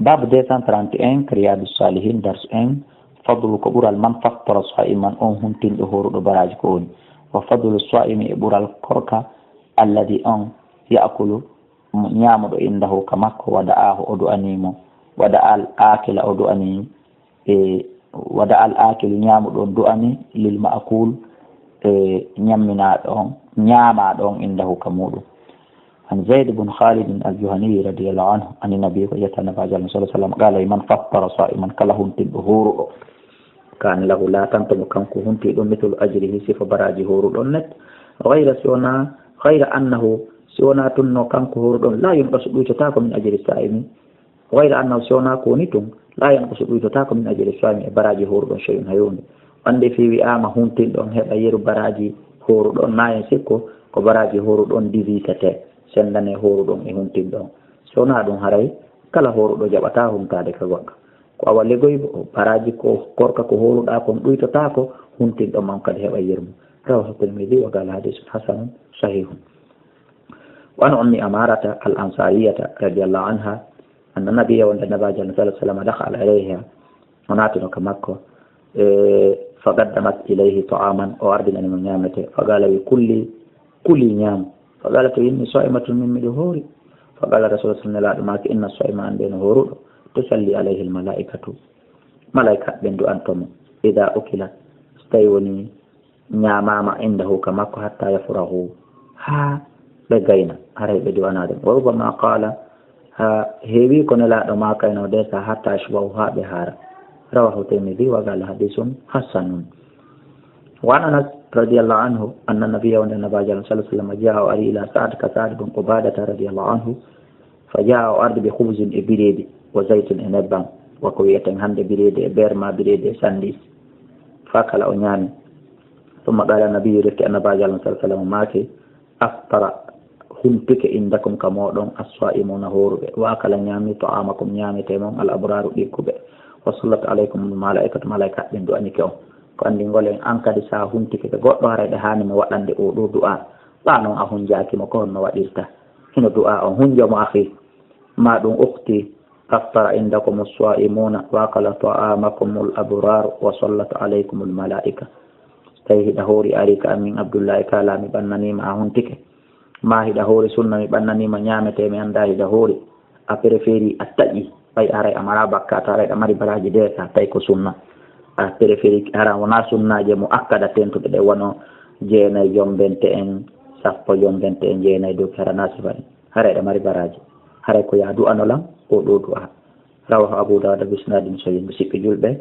باب 231 رياض الصالحين درس ان فضل كبر من فطر صائما أو هنتين ظهور براج كون وفضل الصائم إبر الكركة الذي أن يأكل نعمد عنده كمك ودعاه أدو أنيمو ودعا الآكل أدو أنيم ودعا الآكل نعمد أدو أني للمأكول نعمنا دون نعما دون عنده كمودو عن زيد بن خالد الجهني رضي الله عنه أن النبي صلى الله عليه وسلم قال من فطر صائما كله هنتين ظهور كان له لا تنتم كم كهنتي مثل أجره سيف براجي هورو دونت غير أنه سونا تنو كم كهورو دون لا ينقص بيتتاكم من أجر الصائم غير أنه سونا كونيتم لا ينقص بيتتاكم من أجر الصائم براجي هورو دون شيء هيون وندي في وياما هنتي دون هبا يرو براجي هورو دون ما ينسيكو ko baraji horo don divisate sendane horo don e huntin don sona don haray kala horo do jabata huntade ka gonga ko awalle goy baraji ko korka ko horo da ko duitata ko huntin do man kadi heba yermu rawahu tirmidhi wa qala hadithun hasan sahih wa an ummi amarata al ansariyata radiyallahu anha anna nabiyya wa nabiyya sallallahu alaihi wasallam dakhala ilayha وناتنا كمكة فقدمت إليه طعاما وأردنا من نعمته فقال كل نعم فقالت إني صائمة من مدهوري فقال رسول الله صلى الله عليه وسلم إن الصائم عن بين هورو تسلي عليه الملائكة ملائكة بندو أنتم إذا أكلت استيوني نعمام عنده كمكة حتى يفرغوا ها بقينا هري بدو أنادم وربما قال ها هيبي كن لا ما كانوا ديسا حتى يشبهها بهارا رواه الترمذي وقال حديث حسن وعن أنس رضي الله عنه أن النبي صلى الله عليه وسلم جاء إلى سعد كسعد بن عبادة رضي الله عنه فجاء أرض بخبز بريد وزيت نبا وكوية هند بريد بيرما بريد سنديس فأكل أنيان ثم قال النبي لك أن النبي صلى الله عليه وسلم ماكي أفطر هنتك عندكم كمودون الصائمون هور وأكل نيامي طعامكم نيامي تيمون الأبرار بكبه وصلت عليكم الملائكة ملائكة من دعانيكم كأن نقولين أنك دسا هنتك تقول هذا هاني موالان دي أولو دعاء لا نون أهون جاكي مكون مواليستا هنا دعاء هون جمع أخي ما دون أختي أفطر عندكم الصائمون وأكل طعامكم الأبرار وصلت عليكم الملائكة تيه دهوري أريك أمين عبد الله كلامي بأنني مع هنتك ما هي دهوري سنة بأنني من يامتي من داه دهوري أبرفيري التأيي bay aray amara bakka taray amari baraji de sa tay ko sunna a périphérique ara wana sunna je mu akkada tentude de wono jeena yombente en sappo yombente en jeena do karana sifani haray amari baraji haray ko yaadu anolam o do do rawahu abu dawud bisnadin sahih bisikki julbe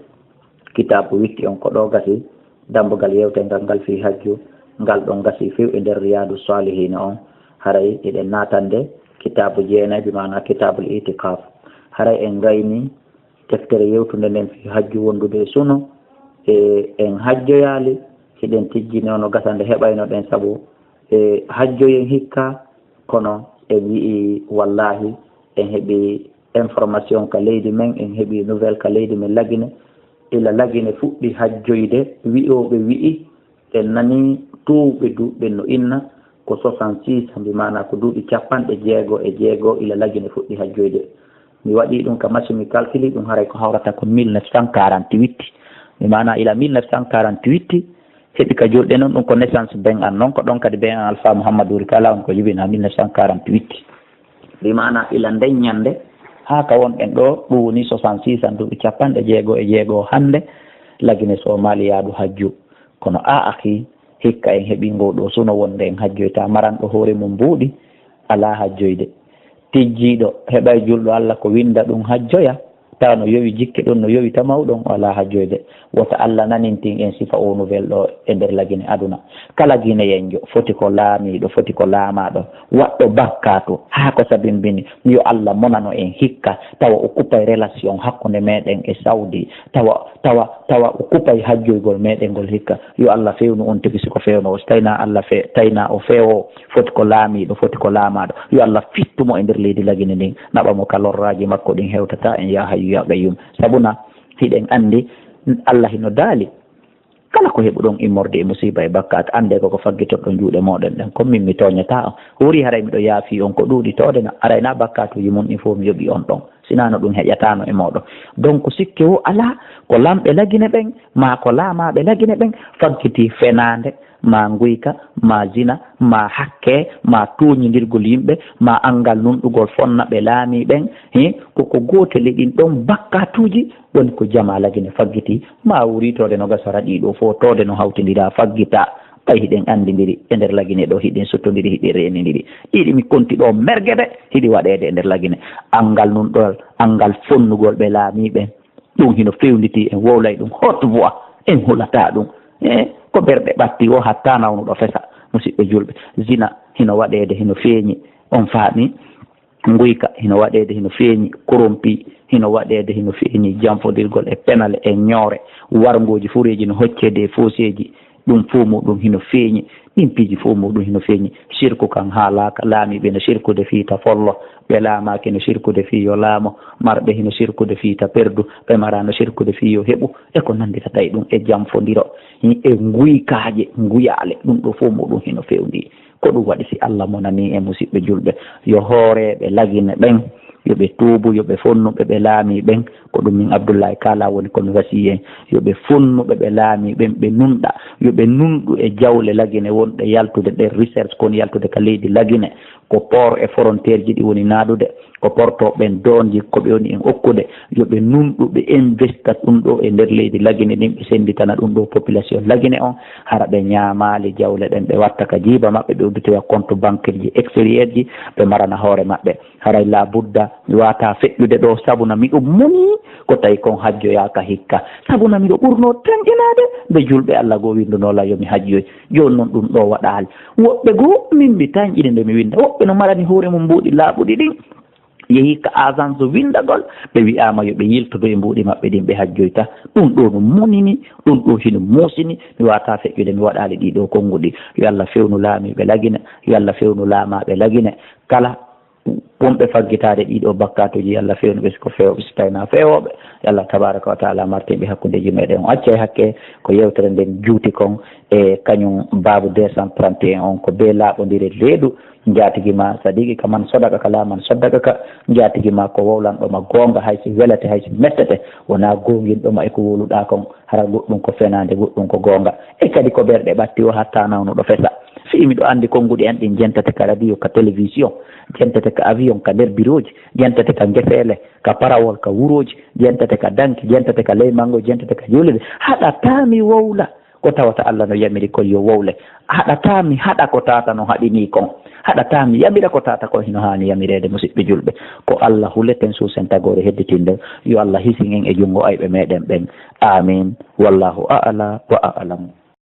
kitabu witti on ko do gasi dambugal yewte ngal fi hajju ngal don gasi fi e der riyadu salihin on haray eden natande kitabu jeena bi mana kitabul itikaf haray en gayni deftere yewtude nden fi hajju wondude suno en hajjoyali hiɗen tijjini ono gasande heɓayno ɗen sabu hajjoyen hikka kono en wi'i wallahi en heɓi information ka leydi men en heɓi nouvelle ka leydi men lagine ila lagine fuɗɗi hajjoyde wi'oɓe wi'i en nani tuuɓe duuɓe no inna ko 66 mbi mana ko duuɓi 60 ila lagine fuɗɗi hajjoyde mi waɗi ɗum ka machine mi calculi ɗum haray ko hawrata ko 1948 mi mana ila 1948 heɓi ka julɗe noon ɗum ko naissance ben an noon ko ɗon kadi ben an alpha mouhamadouri kala on ko jibina 1948 mi mana ila nden ñande ha ka wonɗen ɗo ɗum woni 66 an duuɓi 60 hande lagine somali yaadu hajju kono a aki hikka en heɓi ngoɗo suno wonde en hajjoyta maranɗo hoore mum mbuuɗi ala hajjoyde tijjiɗo heɓay julɗo Allah ko winda ɗum hajjoya taw no yowi jikke ɗon no yowi tamawɗon wala hajjoyde wota Allah nanintin en sifa o nouvelle ɗo e nder lagine aduna kala guinéyenjo foti ko laamiɗo foti ko laamaɗo waɗɗo bakkato haa ko sabimbini yo Allah monano en hikka tawa o kupay relation hakkunde meɗen e Saudi tawa o kupay hajjoygol meɗen ngol hikka yo Allah fewnu on tigi siko fewno o tayna Allah tayna o feewo foti ko laamiɗo foti ko laamaɗo yo Allah fittumo e nder leydi lagine ndin naɓamo ka lorraji makko ɗin hewtata en ya hayyu ya qayyum sabuna hiɗen andi Allah hino daali kala ko heɓuɗon immorde e musiba e bakkat ande koko faggitoɗɗo juuɗe moɗon ɗen comme min mi toñata on wuri haray miɗo yaafi on ko ɗuuɗitode arayna bakkatuji mun ɗin fof mi yoɓi on ɗon sinano ɗum heƴatano e moɗon donc sikke o ala ko lamɓe lagine ɓen ma ko laamaɓe lagine ɓen faggiti fenade ma nguyka ma zina ma hakke ma tuñidirgol yimɓe ma angal nunɗugol fonna ɓe laami ɓen koko gotele ɗin ɗon bakkatuji ɗon ko jama lagine faggiti ma wuritode no gasara ɗiɗo fo tode no hawtidira faggita ɓay hiɗen andidiri e nder lagine ɗo hiɗen sottodiri hiɗi renidiri ɗiɗi mi konti ɗo merguede hiɗi waɗede e nder lagine angal nunɗol angal fonnugol ɓe laamiɓen ɗum hino fewnditi en wowlay ɗum haute voix en hulata ɗum ko ɓerɗe ɓatti o hatta nawnuɗo fesa musidɓe julɓe zina hino waɗede hino feeñi on faami nguyka hino waɗede hino feeñi corrompi hino waɗede hino feeñi janfodirgol e penal e ñoore wargoji fureji no hoccede e foseji ɗum fo muɗum hino feeñi ɗin piiji fo muɗum hino feeñi sirku kan haalaka laamiɓe no sirkude fiita follo ɓe laamaki no sirkude fi yo laamo marɓe hino sirkude fiita perdu ɓe mara no sirkude fi yo heɓu e ko nanditata e ɗum e janfodiro e guykaje guyale ɗum ɗo fo muɗum hino fewndi ko ɗum waɗi si Allah monani e musidɓe julɓe yo hooreɓe lagine ɓen yoɓe tuubu yoɓe fonnuɓe ɓe laami ɓen ko ɗum min Abdoullahi Kala woni komi wasi en yoɓe fonnuɓe ɓe laami ɓen ɓe nunɗa yoɓe nunɗu e jawle lagine wonɗe yaltude ɗe recherche kono yaltude ka leydi lagine ko port e frontiére ji ɗi woni naadude ko porto ɓen donji koɓe woni en okkude yoɓe nunɗuɓe investa ɗum ɗo e nder leydi lagine ɗin ɓe senditana ɗum ɗo population lagine on hara ɓe ñaamali jawle ɗen ɓe watta ka jiiba maɓɓe ɓe udditoya compte bancaire ji extérieur ji ɓe marana hoore maɓɓe haray la budda mi wata feƴƴude ɗo sabuna miɗo moni ko tawi kon hajjoyaka hikka sabuna miɗo ɓurno tanƴinade ɓe julɓe Allah goo windunola yomi hajjoy joni noon ɗum ɗo waɗali woɓɓe goo min mi tanƴini nde mi winda woɓɓe no marani hoore mum mbuuɗi laaɓuɗi ɗin yehi ka agence windagol ɓe wiyama yoɓe yiltodo e mbuuɗi maɓɓe ɗin ɓe hajjoyta ɗum ɗo no monini ɗum ɗo hino moosini mi wata feƴƴude mi waɗali ɗiɗo konnguɗi yo Allah fewnu laamiɓe lagine yo Allah fewnu laamaɓe lagine kala wonɓe faggitade ɗiɗo bakkatuji Allah fewnu ɓe siko fewɓe so tawina fewoɓe Allah tabaraka wa taala martinɓe hakkudeji meɗen o acca e hakke ko yewtere nden juuti kon e kañum baabu 231 on ko be laaɓodiri leydu jaatigui ma sadiki ka man sodaka ka laman soddaka ka jaatigui ma ko wowlanɗoma gonga haysi welete haysi mettete wona gonguinɗoma eko woluɗa kon hara goɗɗum ko fenade goɗɗum ko gonga e kadi ko ɓerɗe ɓatti o hatta nawnuɗo fesa fi miɗo andi konnguɗi en ɗin jentate ka radio ka télévision jentate ka avion ka nder bureau ji jentate ka guesele ka parawol ka wuroji jentate ka danki jentate ka leymango jentate ka julide haɗatami wowla ko tawata Allah no yamiri kon yo wowle haɗatami haɗa ko tata no haɗini kon haɗatami yamira ko tata ko hino hani yamirede musidɓe julɓe ko Allah huleten suusen tagore hedditinde yo Allah hisin en e jungo ayɓe meɗen ɓen amin wallahu a'la wa a'lamu.